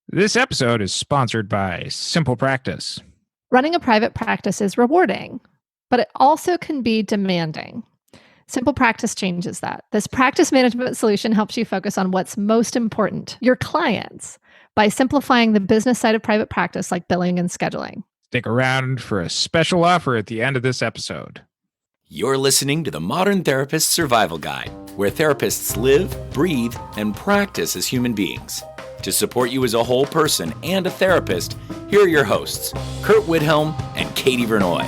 This episode is sponsored by Simple Practice. Running a private practice is rewarding, but it also can be demanding. Simple Practice changes that. This practice management solution helps you focus on what's most important, your clients, by simplifying the business side of private practice like billing and scheduling. Stick around for a special offer at the end of this episode. You're listening to the Modern Therapist Survival Guide, where therapists live, breathe, and practice as human beings. To support you as a whole person and a therapist, here are your hosts, Kurt Widhalm and Katie Vernoy.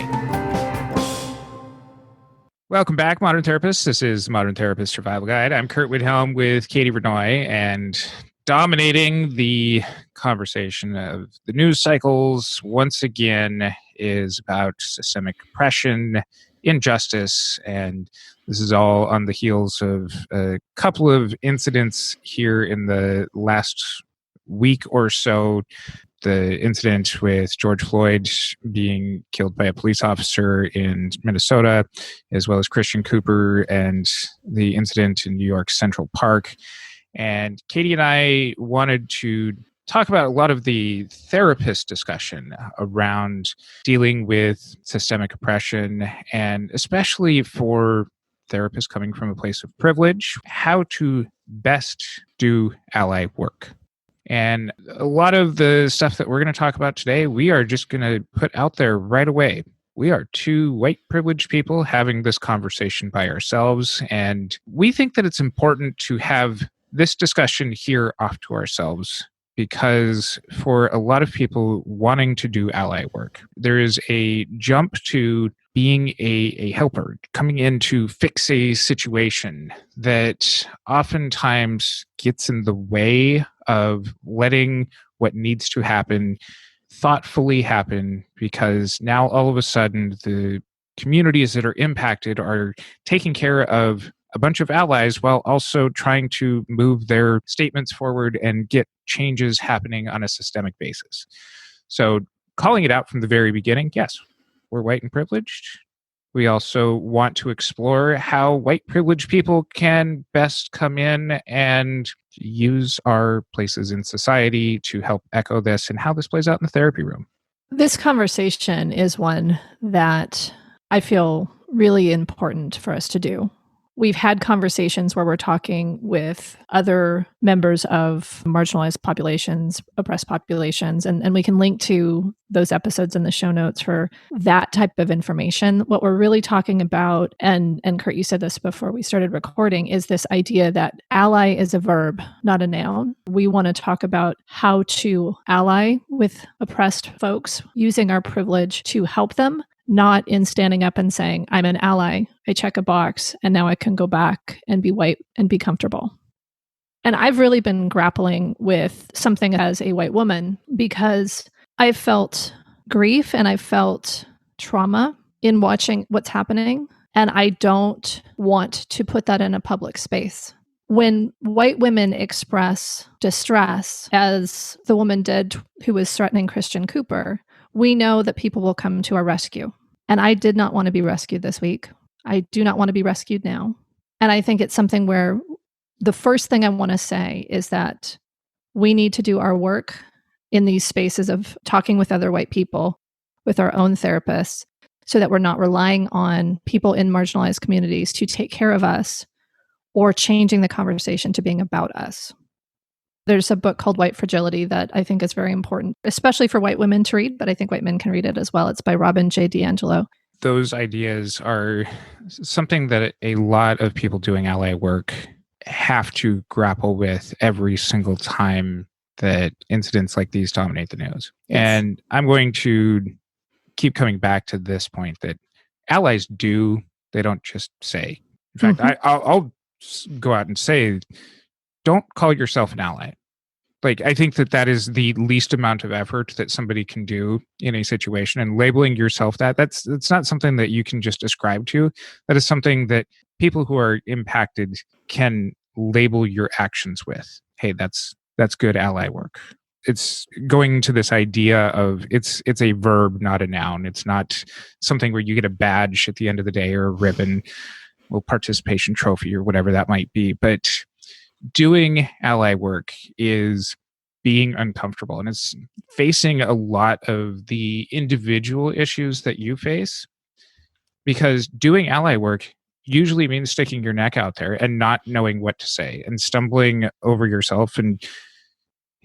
Welcome back, Modern Therapists. This is Modern Therapist Survival Guide. I'm Kurt Widhalm with Katie Vernoy, and dominating the conversation of the news cycles once again is about systemic oppression, injustice, and this is all on the heels of a couple of incidents here in the last week or so. The incident with George Floyd being killed by a police officer in Minnesota, as well as Christian Cooper and the incident in New York Central Park. And Katie and I wanted to talk about a lot of the therapist discussion around dealing with systemic oppression, and especially for therapists coming from a place of privilege, how to best do ally work. And a lot of the stuff that we're going to talk about today, we are just going to put out there right away. We are two white privileged people having this conversation by ourselves, and we think that it's important to have this discussion here off to ourselves, because for a lot of people wanting to do ally work, there is a jump to being a helper, coming in to fix a situation that oftentimes gets in the way of letting what needs to happen thoughtfully happen, because now all of a sudden the communities that are impacted are taking care of a bunch of allies while also trying to move their statements forward and get changes happening on a systemic basis. So calling it out from the very beginning, yes, we're white and privileged. We also want to explore how white privileged people can best come in and use our places in society to help echo this and how this plays out in the therapy room. This conversation is one that I feel really important for us to do. We've had conversations where we're talking with other members of marginalized populations, oppressed populations, and we can link to those episodes in the show notes for that type of information. What we're really talking about, and Kurt, you said this before we started recording, is this idea that ally is a verb, not a noun. We want to talk about how to ally with oppressed folks using our privilege to help them, not in standing up and saying, I'm an ally, I check a box, and now I can go back and be white and be comfortable. And I've really been grappling with something as a white woman, because I felt grief and I felt trauma in watching what's happening, and I don't want to put that in a public space. When white women express distress, as the woman did who was threatening Christian Cooper, we know that people will come to our rescue. And I did not want to be rescued this week. I do not want to be rescued now. And I think it's something where the first thing I want to say is that we need to do our work in these spaces of talking with other white people, with our own therapists, so that we're not relying on people in marginalized communities to take care of us or changing the conversation to being about us. There's a book called White Fragility that I think is very important, especially for white women to read, but I think white men can read it as well. It's by Robin J. DiAngelo. Those ideas are something that a lot of people doing ally work have to grapple with every single time that incidents like these dominate the news. Yes. And I'm going to keep coming back to this point that allies do, they don't just say. In fact, I'll go out and say, don't call yourself an ally. Like, I think that is the least amount of effort that somebody can do in a situation, and labeling yourself that's not something that you can just ascribe to. That is something that people who are impacted can label your actions with. Hey, that's good ally work. It's going to this idea of it's a verb, not a noun. It's not something where you get a badge at the end of the day or a ribbon, or participation trophy or whatever that might be. But doing ally work is being uncomfortable, and it's facing a lot of the individual issues that you face, because doing ally work usually means sticking your neck out there and not knowing what to say and stumbling over yourself. And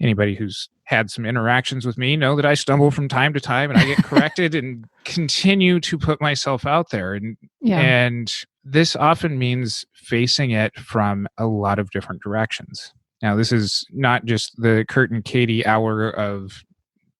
anybody who's had some interactions with me know that I stumble from time to time, and I get corrected and continue to put myself out there. And this often means facing it from a lot of different directions. Now, this is not just the Curt and Katie hour of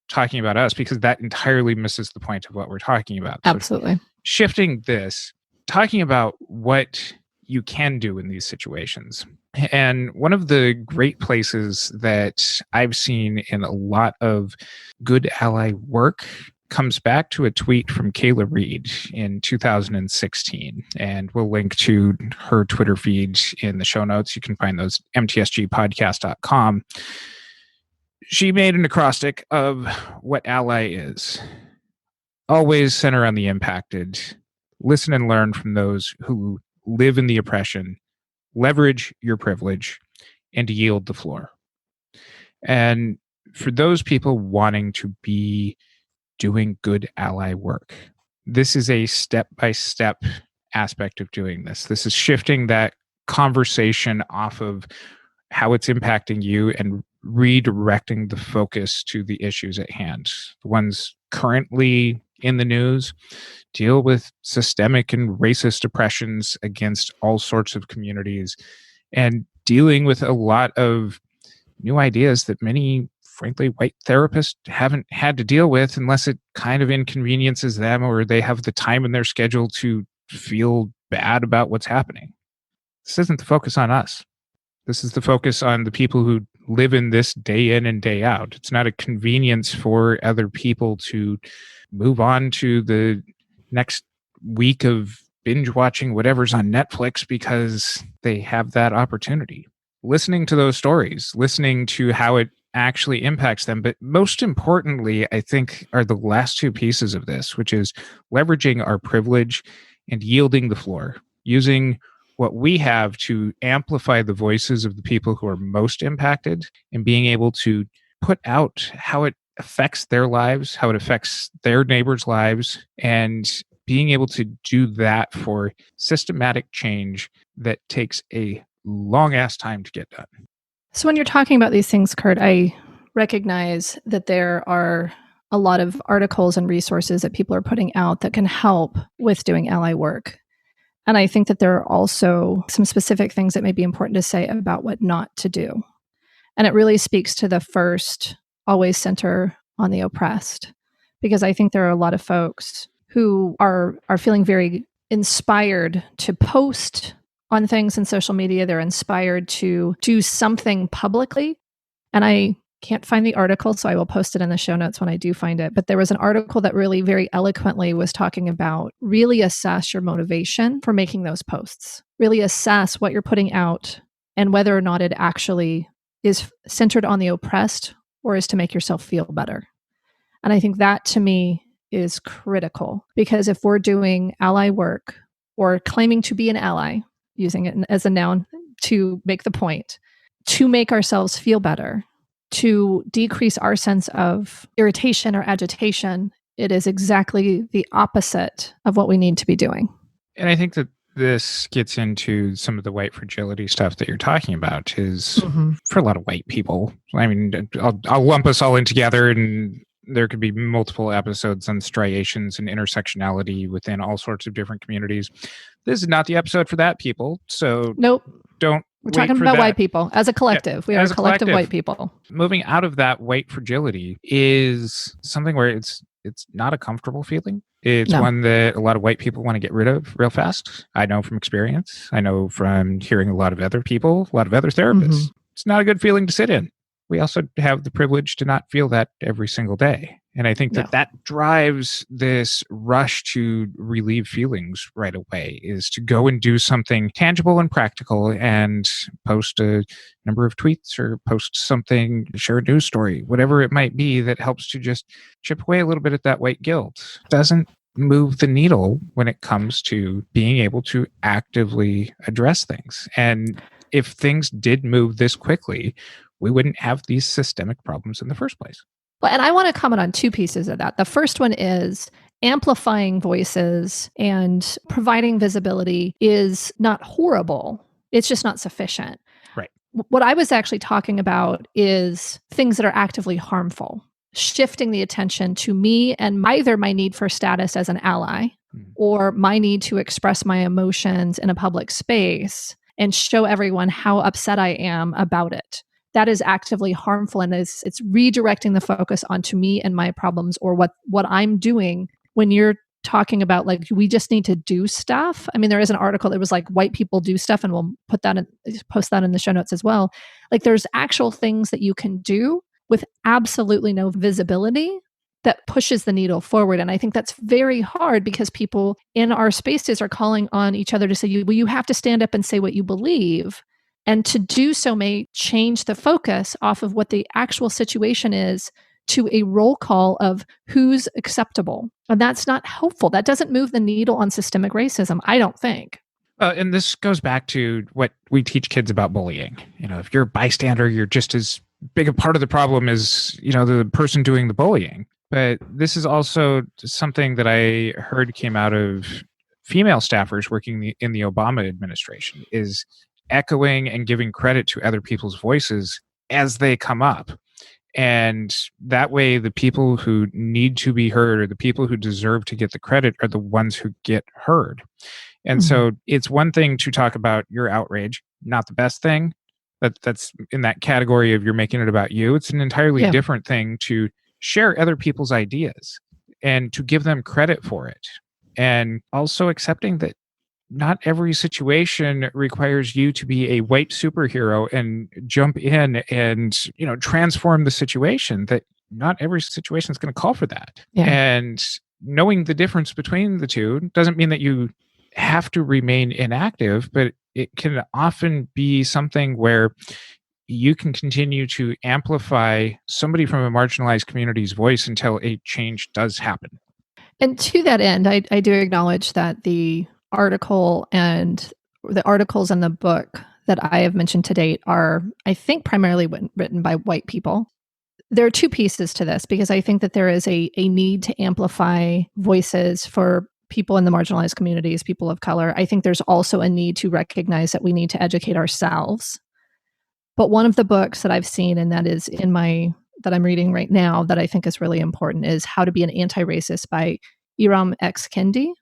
talking about us, because that entirely misses the point of what we're talking about. Absolutely. So shifting this, talking about what you can do in these situations. And one of the great places that I've seen in a lot of good ally work comes back to a tweet from Kayla Reed in 2016. And we'll link to her Twitter feed in the show notes. You can find those mtsgpodcast.com. She made an acrostic of what ally is. Always center on the impacted. Listen and learn from those who live in the oppression. Leverage your privilege and yield the floor. And for those people wanting to be doing good ally work, this is a step-by-step aspect of doing this. This is shifting that conversation off of how it's impacting you and redirecting the focus to the issues at hand. The ones currently in the news deal with systemic and racist oppressions against all sorts of communities, and dealing with a lot of new ideas that many, frankly, white therapists haven't had to deal with, unless it kind of inconveniences them or they have the time in their schedule to feel bad about what's happening. This isn't the focus on us. This is the focus on the people who live in this day in and day out. It's not a convenience for other people to move on to the next week of binge watching whatever's on Netflix because they have that opportunity. Listening to those stories, listening to how it actually impacts them. But most importantly, I think, are the last two pieces of this, which is leveraging our privilege and yielding the floor, using what we have to amplify the voices of the people who are most impacted, and being able to put out how it affects their lives, how it affects their neighbors' lives, and being able to do that for systematic change that takes a long ass time to get done. So when you're talking about these things, Curt, I recognize that there are a lot of articles and resources that people are putting out that can help with doing ally work. And I think that there are also some specific things that may be important to say about what not to do. And it really speaks to the first, always center on the oppressed, because I think there are a lot of folks who are feeling very inspired to post on things in social media. They're inspired to do something publicly. And I can't find the article, so I will post it in the show notes when I do find it. But there was an article that really very eloquently was talking about really assess your motivation for making those posts. Really assess what you're putting out and whether or not it actually is centered on the oppressed or is to make yourself feel better. And I think that to me is critical, because if we're doing ally work or claiming to be an ally, using it as a noun to make the point, to make ourselves feel better, to decrease our sense of irritation or agitation, it is exactly the opposite of what we need to be doing. And I think that this gets into some of the white fragility stuff that you're talking about is for a lot of white people. I mean, I'll lump us all in together, and there could be multiple episodes on striations and intersectionality within all sorts of different communities. This is not the episode for that, people. So nope. Don't. We're talking about white people as a collective. We are a collective white people. Moving out of that white fragility is something where it's not a comfortable feeling. It's one that a lot of white people want to get rid of real fast. I know from experience. I know from hearing a lot of other people, a lot of other therapists. It's not a good feeling to sit in. We also have the privilege to not feel that every single day. And I think that drives this rush to relieve feelings right away, is to go and do something tangible and practical and post a number of tweets or post something, share a news story, whatever it might be that helps to just chip away a little bit at that white guilt. Doesn't move the needle when it comes to being able to actively address things. And if things did move this quickly, we wouldn't have these systemic problems in the first place. Well, and I want to comment on two pieces of that. The first one is amplifying voices and providing visibility is not horrible. It's just not sufficient. Right. What I was actually talking about is things that are actively harmful, shifting the attention to me and either my need for status as an ally or my need to express my emotions in a public space and show everyone how upset I am about it. That is actively harmful, and it's redirecting the focus onto me and my problems or what I'm doing. When you're talking about like we just need to do stuff. I mean, there is an article that was like white people do stuff, and we'll post that in the show notes as well. Like there's actual things that you can do with absolutely no visibility that pushes the needle forward. And I think that's very hard because people in our spaces are calling on each other to say, well, you have to stand up and say what you believe. And to do so may change the focus off of what the actual situation is to a roll call of who's acceptable. And that's not helpful. That doesn't move the needle on systemic racism, I don't think. And this goes back to what we teach kids about bullying. If you're a bystander, you're just as big a part of the problem as, the person doing the bullying. But this is also something that I heard came out of female staffers working in the Obama administration is echoing and giving credit to other people's voices as they come up. And that way, the people who need to be heard or the people who deserve to get the credit are the ones who get heard. And so it's one thing to talk about your outrage, not the best thing. That's in that category of you're making it about you. It's an entirely different thing to share other people's ideas and to give them credit for it. And also accepting that not every situation requires you to be a white superhero and jump in and, transform the situation. That not every situation is going to call for that. Yeah. And knowing the difference between the two doesn't mean that you have to remain inactive, but it can often be something where you can continue to amplify somebody from a marginalized community's voice until a change does happen. And to that end, I do acknowledge that the article and the articles in the book that I have mentioned to date are, I think, primarily written by white people. There are two pieces to this because I think that there is a need to amplify voices for people in the marginalized communities, people of color. I think there's also a need to recognize that we need to educate ourselves. But one of the books that I've seen, and that is that I'm reading right now, that I think is really important is How to Be an Anti-Racist by Ibram X. Kendi.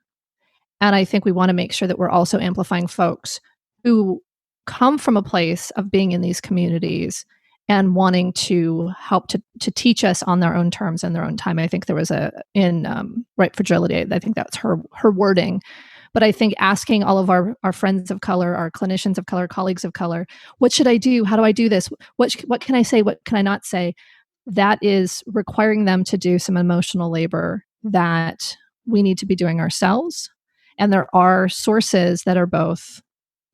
And I think we want to make sure that we're also amplifying folks who come from a place of being in these communities and wanting to help to teach us on their own terms and their own time. I think there was in White Fragility, I think that's her wording. But I think asking all of our friends of color, our clinicians of color, colleagues of color, what should I do? How do I do this? What can I say? What can I not say? That is requiring them to do some emotional labor that we need to be doing ourselves. And there are sources that are both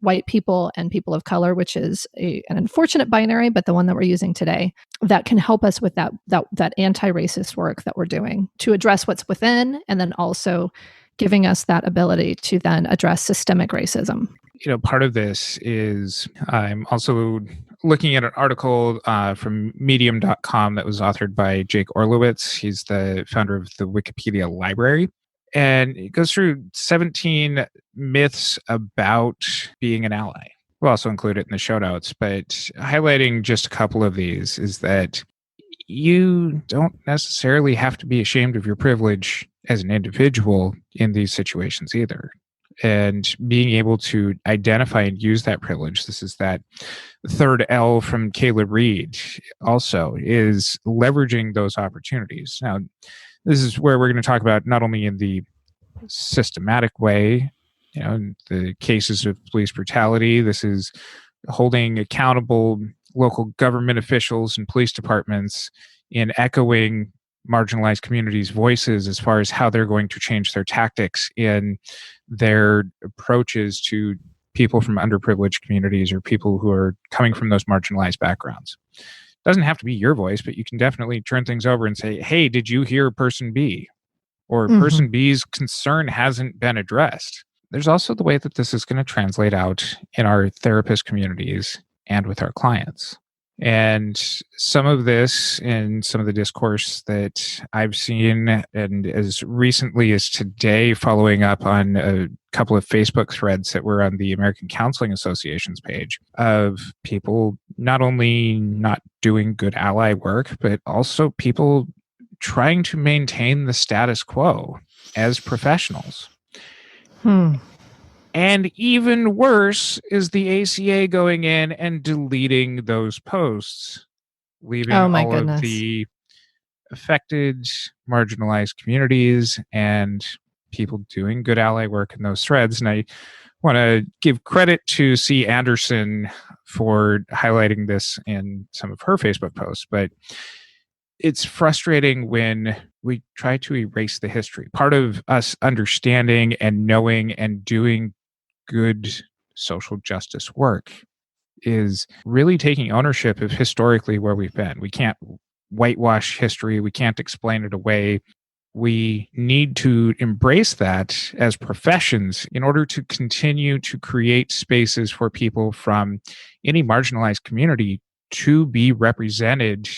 white people and people of color, which is an unfortunate binary, but the one that we're using today, that can help us with that anti-racist work that we're doing to address what's within, and then also giving us that ability to then address systemic racism. Part of this is I'm also looking at an article from medium.com that was authored by Jake Orlowitz. He's the founder of the Wikipedia library. And it goes through 17 myths about being an ally. We'll also include it in the show notes, but highlighting just a couple of these is that you don't necessarily have to be ashamed of your privilege as an individual in these situations either. And being able to identify and use that privilege, this is that third L from Kayla Reed also, is leveraging those opportunities. Now, this is where we're going to talk about not only in the systematic way, in the cases of police brutality, this is holding accountable local government officials and police departments in echoing marginalized communities' voices as far as how they're going to change their tactics in their approaches to people from underprivileged communities or people who are coming from those marginalized backgrounds. Doesn't have to be your voice, but you can definitely turn things over and say, hey, did you hear person B? Or person B's concern hasn't been addressed. There's also the way that this is going to translate out in our therapist communities and with our clients. And some of this and some of the discourse that I've seen, and as recently as today, following up on a couple of Facebook threads that were on the American Counseling Association's page, of people not only not doing good ally work, but also people trying to maintain the status quo as professionals. And even worse is the ACA going in and deleting those posts, leaving all of the affected, marginalized communities and people doing good ally work in those threads. And I want to give credit to C. Anderson for highlighting this in some of her Facebook posts, but it's frustrating when we try to erase the history. Part of us understanding and knowing and doing good social justice work is really taking ownership of historically where we've been. We can't whitewash history. We can't explain it away. We need to embrace that as professions in order to continue to create spaces for people from any marginalized community to be represented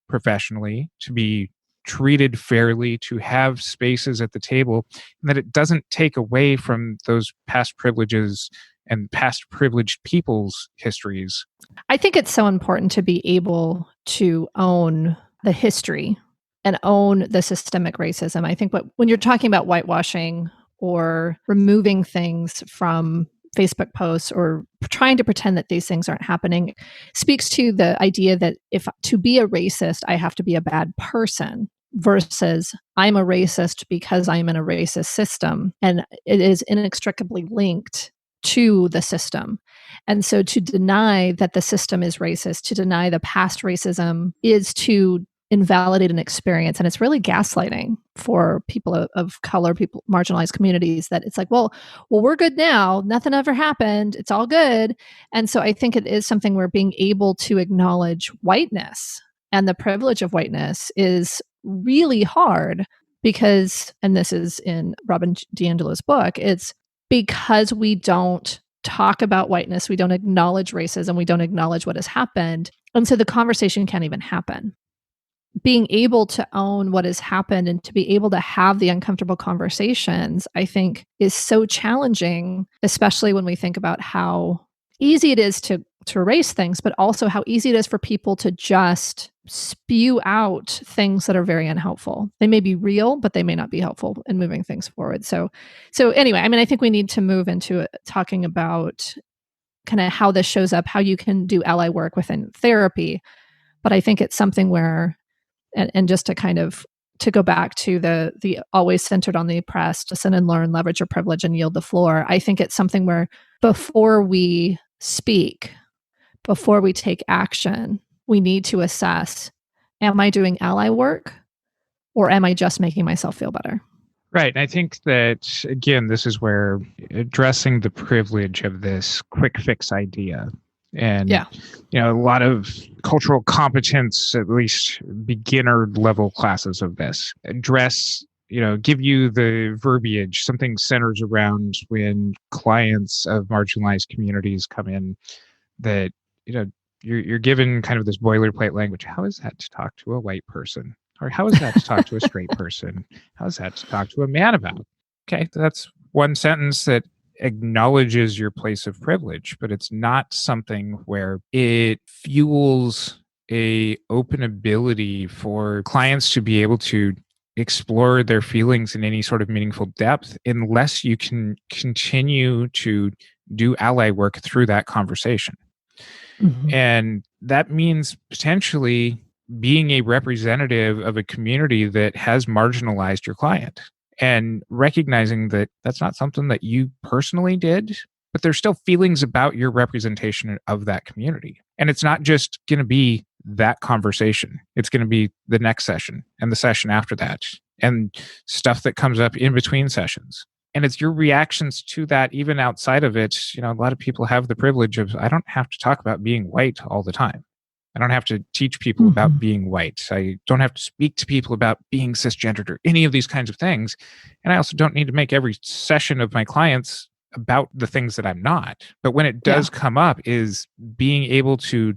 professionally, to be treated fairly, to have spaces at the table, and that it doesn't take away from those past privileges and past privileged people's histories. I think it's so important to be able to own the history and own the systemic racism. I think when you're talking about whitewashing or removing things from Facebook posts or trying to pretend that these things aren't happening, speaks to the idea that if to be a racist, I have to be a bad person, versus I'm a racist because I'm in a racist system. And it is inextricably linked to the system. And so to deny that the system is racist, to deny the past racism, is to invalidate an experience. And it's really gaslighting for people of color, people, marginalized communities, that it's like, well, we're good now. Nothing ever happened. It's all good. And so I think it is something where being able to acknowledge whiteness and the privilege of whiteness is really hard because, and this is in Robin DiAngelo's book, it's because we don't talk about whiteness, we don't acknowledge racism, we don't acknowledge what has happened. And so the conversation can't even happen. Being able to own what has happened and to be able to have the uncomfortable conversations, I think, is so challenging, especially when we think about how easy it is to erase things, but also how easy it is for people to just spew out things that are very unhelpful. They may be real, but they may not be helpful in moving things forward. So anyway, I mean, I think we need to move into talking about kind of how this shows up, how you can do ally work within therapy. But I think it's something where, and just to kind of to go back to the always centered on the oppressed, listen and learn, leverage your privilege and yield the floor. I think it's something where before we speak, before we take action, we need to assess, am I doing ally work or am I just making myself feel better? Right. And I think that, again, this is where addressing the privilege of this quick fix idea and, a lot of cultural competence, at least beginner level classes of this, address, give you the verbiage. Something centers around when clients of marginalized communities come in that, you're given kind of this boilerplate language. How is that to talk to a white person? Or how is that to talk to a straight person? How is that to talk to a man about? Okay, that's one sentence that acknowledges your place of privilege, but it's not something where it fuels a open ability for clients to be able to explore their feelings in any sort of meaningful depth unless you can continue to do ally work through that conversation. Mm-hmm. And that means potentially being a representative of a community that has marginalized your client and recognizing that that's not something that you personally did, but there's still feelings about your representation of that community. And it's not just going to be that conversation. It's going to be the next session and the session after that and stuff that comes up in between sessions. And it's your reactions to that, even outside of it. A lot of people have the privilege of, I don't have to talk about being white all the time. I don't have to teach people about being white. I don't have to speak to people about being cisgendered or any of these kinds of things. And I also don't need to make every session of my clients about the things that I'm not. But when it does come up, is being able to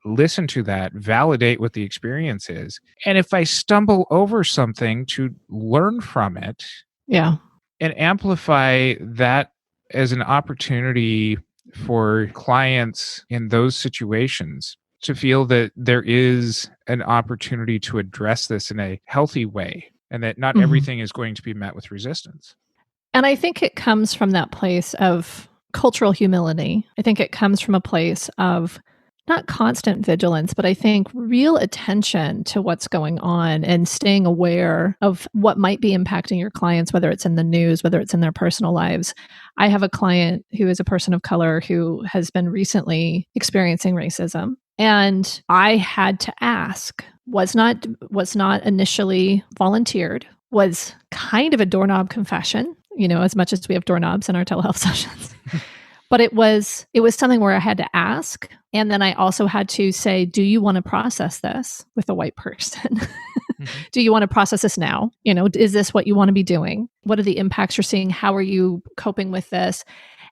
listen to that, validate what the experience is. And if I stumble over something, to learn from it. Yeah. And amplify that as an opportunity for clients in those situations to feel that there is an opportunity to address this in a healthy way, and that not everything is going to be met with resistance. And I think it comes from that place of cultural humility. I think it comes from a place of not constant vigilance, but I think real attention to what's going on and staying aware of what might be impacting your clients, whether it's in the news, whether it's in their personal lives. I have a client who is a person of color who has been recently experiencing racism. And I had to ask, was not initially volunteered, was kind of a doorknob confession, as much as we have doorknobs in our telehealth sessions. But it was something where I had to ask. And then I also had to say, do you want to process this with a white person? Do you want to process this now? Is this what you want to be doing? What are the impacts you're seeing? How are you coping with this?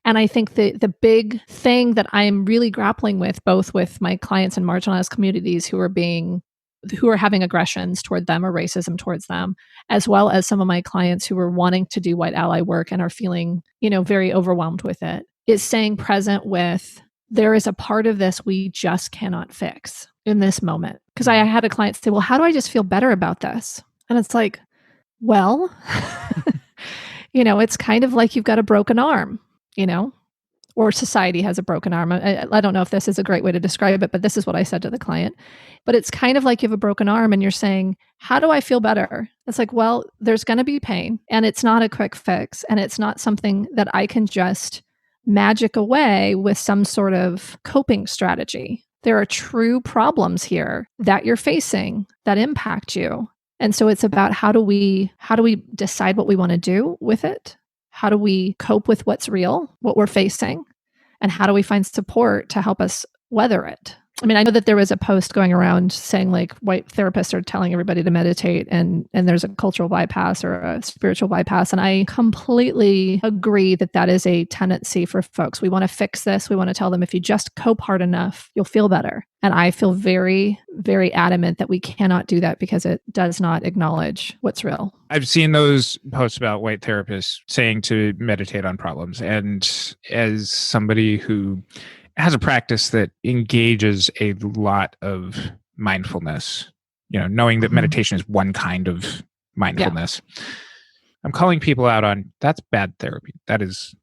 And I think the big thing that I'm really grappling with, both with my clients in marginalized communities who are having aggressions toward them or racism towards them, as well as some of my clients who are wanting to do white ally work and are feeling, very overwhelmed with it, is staying present with, there is a part of this we just cannot fix in this moment. Because I had a client say, well, how do I just feel better about this? And it's like, well, it's kind of like you've got a broken arm, or society has a broken arm. I don't know if this is a great way to describe it, but this is what I said to the client. But it's kind of like you have a broken arm and you're saying, how do I feel better? It's like, well, there's going to be pain and it's not a quick fix. And it's not something that I can just magic away with some sort of coping strategy. There are true problems here that you're facing that impact you. And so it's about how do we decide what we want to do with it? How do we cope with what's real, what we're facing? And how do we find support to help us weather it? I mean, I know that there was a post going around saying like white therapists are telling everybody to meditate and there's a cultural bypass or a spiritual bypass. And I completely agree that is a tendency for folks. We want to fix this. We want to tell them if you just cope hard enough, you'll feel better. And I feel very, very adamant that we cannot do that because it does not acknowledge what's real. I've seen those posts about white therapists saying to meditate on problems. And as somebody who has a practice that engages a lot of mindfulness, knowing that meditation is one kind of mindfulness. Yeah. I'm calling people out on that's bad therapy. That is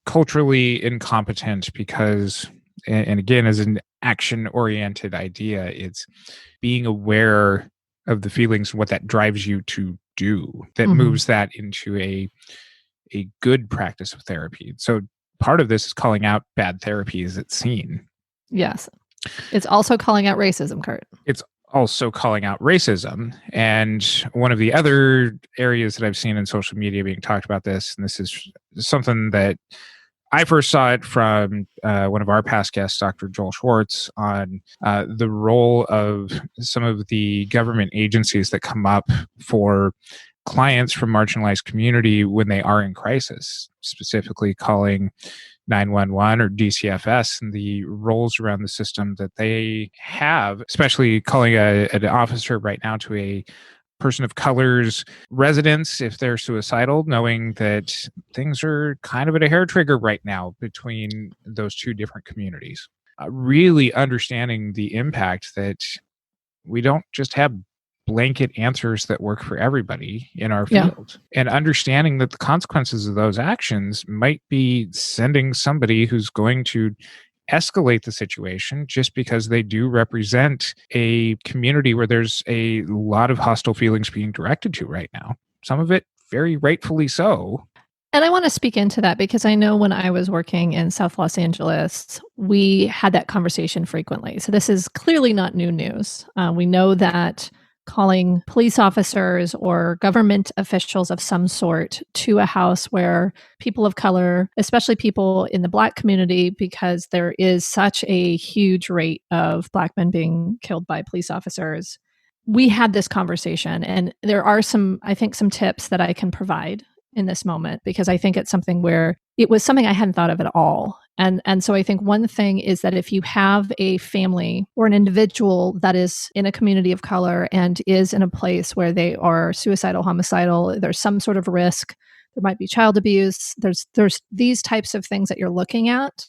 culturally incompetent because, and again, as an action-oriented idea, it's being aware of the feelings and what that drives you to do that moves that into a good practice of therapy. So part of this is calling out bad therapy as it's seen. Yes. It's also calling out racism, Kurt. It's also calling out racism. And one of the other areas that I've seen in social media being talked about this, and this is something that I first saw it from one of our past guests, Dr. Joel Schwartz, on the role of some of the government agencies that come up for clients from marginalized community when they are in crisis, specifically calling 911 or DCFS and the roles around the system that they have, especially calling an officer right now to a person of color's residence if they're suicidal, knowing that things are kind of at a hair trigger right now between those two different communities. Really understanding the impact that we don't just have blanket answers that work for everybody in our field, and understanding that the consequences of those actions might be sending somebody who's going to escalate the situation just because they do represent a community where there's a lot of hostile feelings being directed to right now. Some of it very rightfully so. And I want to speak into that because I know when I was working in South Los Angeles, we had that conversation frequently. So this is clearly not new news. We know that calling police officers or government officials of some sort to a house where people of color, especially people in the Black community, because there is such a huge rate of Black men being killed by police officers. We had this conversation, and there are some tips that I can provide in this moment, because I think it's something where it was something I hadn't thought of at all. And so I think one thing is that if you have a family or an individual that is in a community of color and is in a place where they are suicidal, homicidal, there's some sort of risk, there might be child abuse, there's these types of things that you're looking at.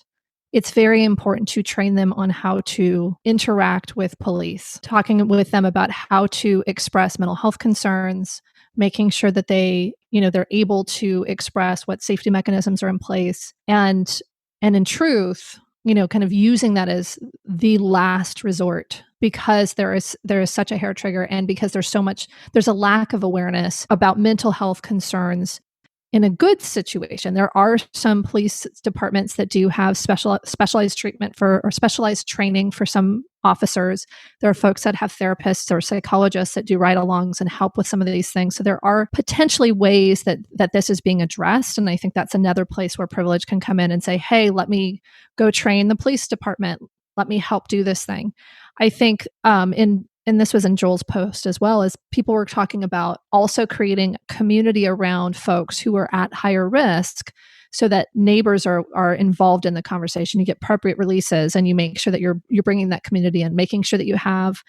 It's very important to train them on how to interact with police, talking with them about how to express mental health concerns, making sure that they're able to express what safety mechanisms are in place. And in truth, kind of using that as the last resort, because there is such a hair trigger, and because there's a lack of awareness about mental health concerns. In a good situation, there are some police departments that do have specialized treatment or specialized training for some officers. There are folks that have therapists or psychologists that do ride-alongs and help with some of these things. So there are potentially ways that this is being addressed. And I think that's another place where privilege can come in and say, hey, let me go train the police department. Let me help do this thing. I think and this was in Joel's post as well, as people were talking about also creating community around folks who are at higher risk, so that neighbors are involved in the conversation. You get appropriate releases, and you make sure that you're bringing that community in, making sure that you have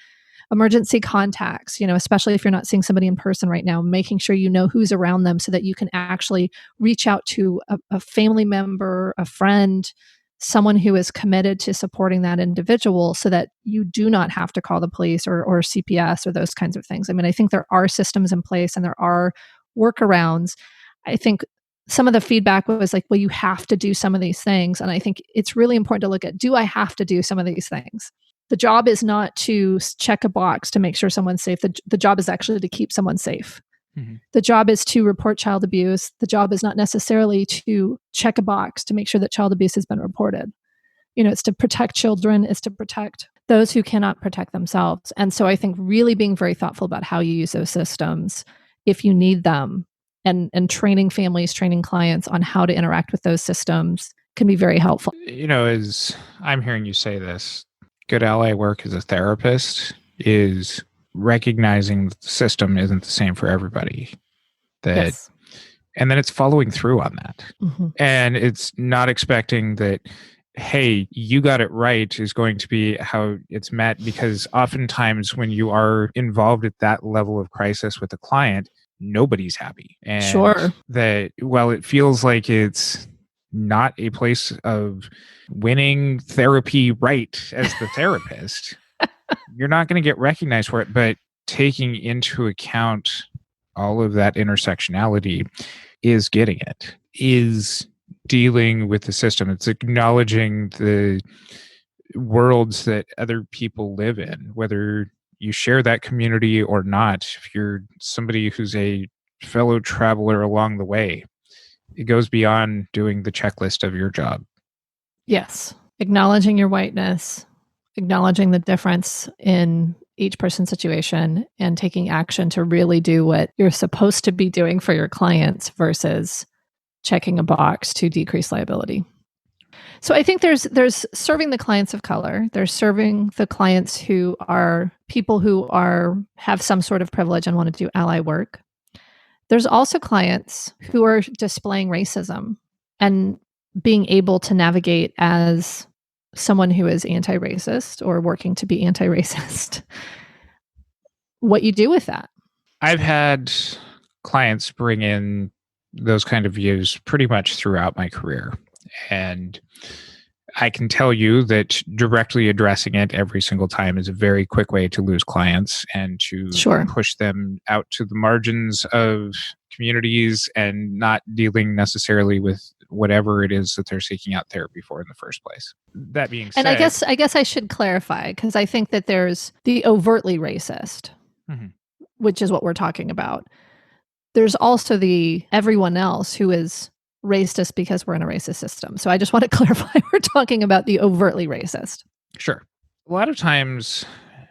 emergency contacts, especially if you're not seeing somebody in person right now, making sure you know who's around them so that you can actually reach out to a family member, a friend, someone who is committed to supporting that individual, so that you do not have to call the police or CPS or those kinds of things. I mean, I think there are systems in place and there are workarounds. I think some of the feedback was like, well, you have to do some of these things. And I think it's really important to look at, do I have to do some of these things? The job is not to check a box to make sure someone's safe. The job is actually to keep someone safe. Mm-hmm. The job is to report child abuse. The job is not necessarily to check a box to make sure that child abuse has been reported. It's to protect children, it's to protect those who cannot protect themselves. And so I think really being very thoughtful about how you use those systems, if you need them, and training families, training clients on how to interact with those systems can be very helpful. As I'm hearing you say this, good ally work as a therapist is recognizing that the system isn't the same for everybody. Yes. And then it's following through on that. Mm-hmm. And it's not expecting that, hey, you got it right is going to be how it's met, because oftentimes when you are involved at that level of crisis with a client, nobody's happy. And sure. That while it feels like it's not a place of winning therapy right as the therapist, you're not going to get recognized for it. But taking into account all of that intersectionality is getting it, is dealing with the system. It's acknowledging the worlds that other people live in, whether you share that community or not. If you're somebody who's a fellow traveler along the way, it goes beyond doing the checklist of your job. Yes. Acknowledging your whiteness, acknowledging the difference in each person's situation, and taking action to really do what you're supposed to be doing for your clients versus checking a box to decrease liability. So I think there's serving the clients of color. There's serving the clients who are people who have some sort of privilege and want to do ally work. There's also clients who are displaying racism and being able to navigate as someone who is anti-racist or working to be anti-racist, what you do with that. I've had clients bring in those kind of views pretty much throughout my career. And I can tell you that directly addressing it every single time is a very quick way to lose clients and to push them out to the margins of communities and not dealing necessarily with whatever it is that they're seeking out therapy for in the first place. That being said, and I guess I should clarify, because I think that there's the overtly racist, mm-hmm. which is what we're talking about. There's also the everyone else who is racist because we're in a racist system. So I just want to clarify, we're talking about the overtly racist. Sure. A lot of times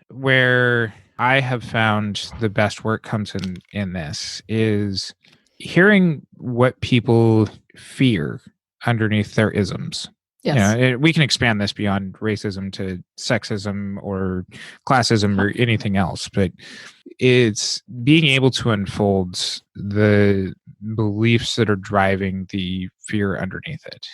where I have found the best work comes in this is hearing what people fear underneath their isms. Yes. We can expand this beyond racism to sexism or classism or anything else, but it's being able to unfold the beliefs that are driving the fear underneath it.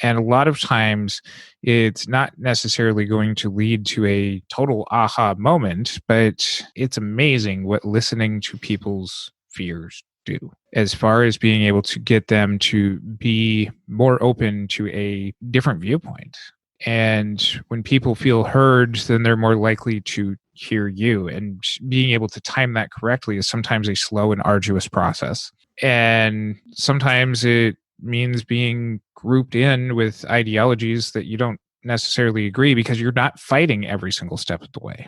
And a lot of times it's not necessarily going to lead to a total aha moment, but it's amazing what listening to people's fears do as far as being able to get them to be more open to a different viewpoint. And when people feel heard, then they're more likely to hear you. And being able to time that correctly is sometimes a slow and arduous process. And sometimes it means being grouped in with ideologies that you don't necessarily agree because you're not fighting every single step of the way.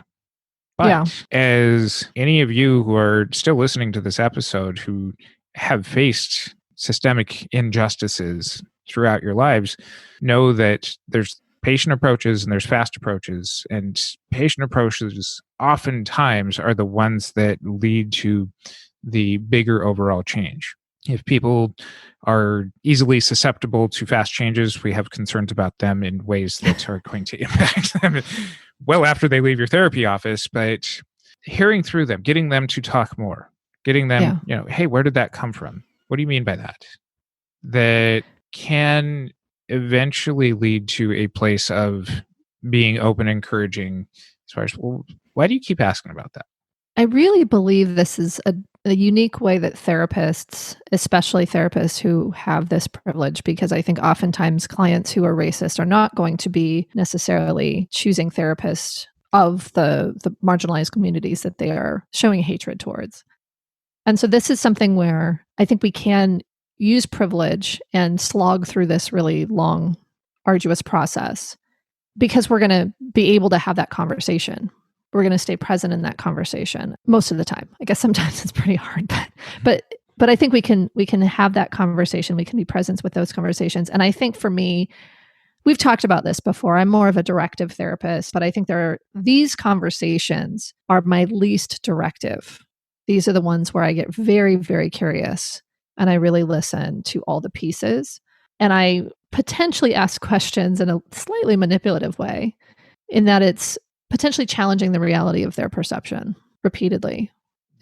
But as any of you who are still listening to this episode who have faced systemic injustices throughout your lives, know that there's patient approaches and there's fast approaches. And patient approaches oftentimes are the ones that lead to the bigger overall change. If people are easily susceptible to fast changes, we have concerns about them in ways that are going to impact them well after they leave your therapy office. But hearing through them, getting them to talk more, getting them, hey, where did that come from? What do you mean by that? That can eventually lead to a place of being open, encouraging, as far as, well, why do you keep asking about that? I really believe this is a unique way that therapists, especially therapists who have this privilege, because I think oftentimes clients who are racist are not going to be necessarily choosing therapists of the marginalized communities that they are showing hatred towards. And so this is something where I think we can use privilege and slog through this really long, arduous process because we're going to be able to have that conversation. We're going to stay present in that conversation most of the time. I guess sometimes it's pretty hard, but I think we can have that conversation. We can be present with those conversations. And I think for me, we've talked about this before. I'm more of a directive therapist, but I think these conversations are my least directive. These are the ones where I get very, very curious and I really listen to all the pieces. And I potentially ask questions in a slightly manipulative way in that it's potentially challenging the reality of their perception repeatedly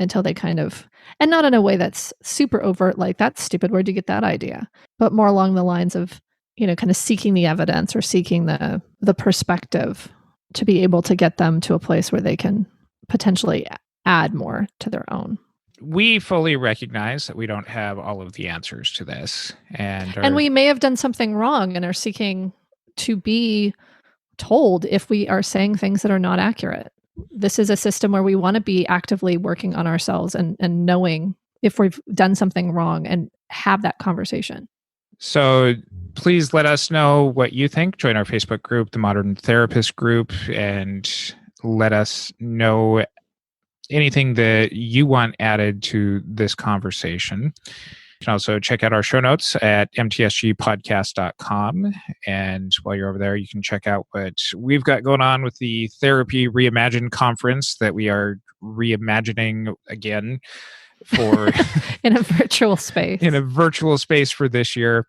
until they kind of, and not in a way that's super overt, like, that's stupid, where'd you get that idea? But more along the lines of, kind of seeking the evidence or seeking the perspective to be able to get them to a place where they can potentially add more to their own. We fully recognize that we don't have all of the answers to this. And we may have done something wrong and are seeking to be told if we are saying things that are not accurate. This is a system where we want to be actively working on ourselves and knowing if we've done something wrong and have that conversation. So please let us know what you think. Join our Facebook group, the Modern Therapist Group, and let us know anything that you want added to this conversation. You can also check out our show notes at mtsgpodcast.com. And while you're over there, you can check out what we've got going on with the Therapy Reimagine conference that we are reimagining again for in a virtual space. In a virtual space for this year.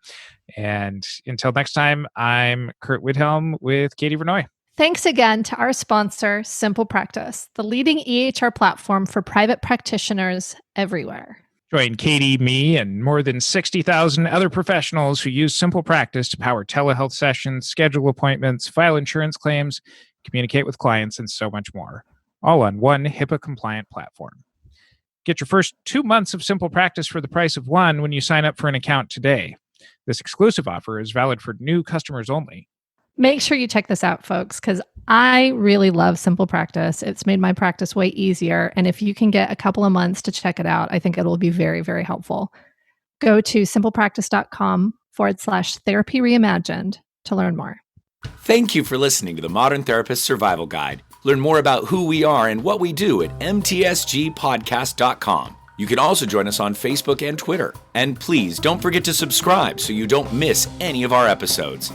And until next time, I'm Kurt Widhalm with Katie Vernoy. Thanks again to our sponsor, Simple Practice, the leading EHR platform for private practitioners everywhere. Join Katie, me, and more than 60,000 other professionals who use Simple Practice to power telehealth sessions, schedule appointments, file insurance claims, communicate with clients, and so much more. All on one HIPAA-compliant platform. Get your first 2 months of Simple Practice for the price of one when you sign up for an account today. This exclusive offer is valid for new customers only. Make sure you check this out, folks, because I really love Simple Practice. It's made my practice way easier. And if you can get a couple of months to check it out, I think it'll be very, very helpful. Go to simplepractice.com/therapy reimagined to learn more. Thank you for listening to the Modern Therapist Survival Guide. Learn more about who we are and what we do at mtsgpodcast.com. You can also join us on Facebook and Twitter. And please don't forget to subscribe so you don't miss any of our episodes.